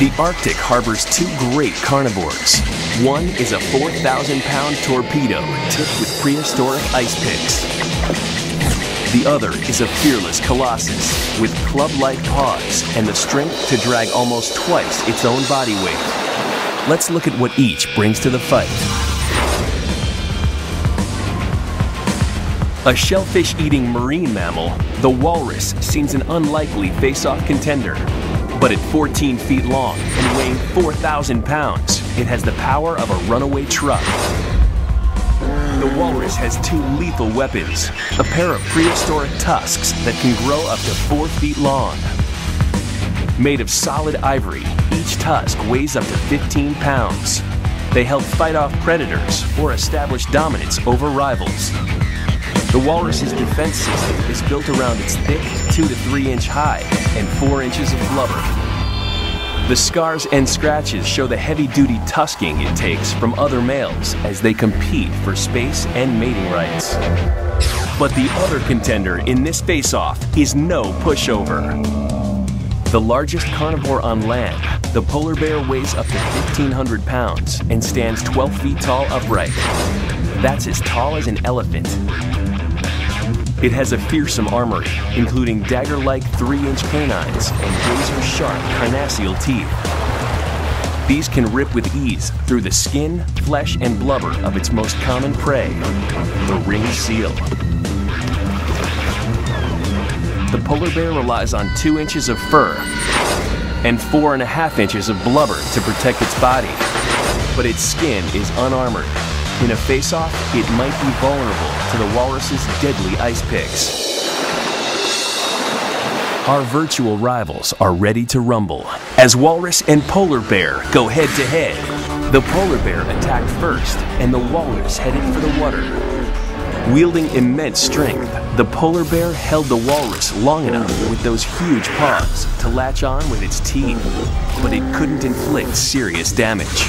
The Arctic harbors two great carnivores. One is a 4,000-pound torpedo tipped with prehistoric ice picks. The other is a fearless colossus with club-like paws and the strength to drag almost twice its own body weight. Let's look at what each brings to the fight. A shellfish-eating marine mammal, the walrus seems an unlikely face-off contender. But at 14 feet long and weighing 4,000 pounds, it has the power of a runaway truck. The walrus has two lethal weapons, a pair of prehistoric tusks that can grow up to 4 feet long. Made of solid ivory, each tusk weighs up to 15 pounds. They help fight off predators or establish dominance over rivals. The walrus's defense system is built around its thick 2 to 3 inch hide and 4 inches of blubber. The scars and scratches show the heavy-duty tusking it takes from other males as they compete for space and mating rights. But the other contender in this face-off is no pushover. The largest carnivore on land, the polar bear weighs up to 1,500 pounds and stands 12 feet tall upright. That's as tall as an elephant. It has a fearsome armory, including dagger-like 3-inch canines and razor-sharp carnassial teeth. These can rip with ease through the skin, flesh, and blubber of its most common prey, the ringed seal. The polar bear relies on 2 inches of fur and 4.5 inches of blubber to protect its body, but its skin is unarmored. In a face-off, it might be vulnerable to the walrus's deadly ice picks. Our virtual rivals are ready to rumble as walrus and polar bear go head-to-head. The polar bear attacked first, and the walrus headed for the water. Wielding immense strength, the polar bear held the walrus long enough with those huge paws to latch on with its teeth, but it couldn't inflict serious damage.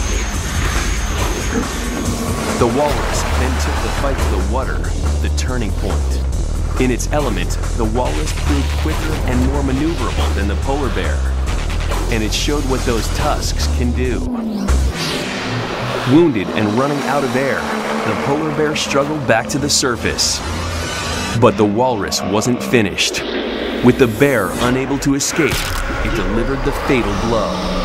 The walrus then took the fight to the water, the turning point. In its element, the walrus proved quicker and more maneuverable than the polar bear, and it showed what those tusks can do. Wounded and running out of air, the polar bear struggled back to the surface. But the walrus wasn't finished. With the bear unable to escape, it delivered the fatal blow.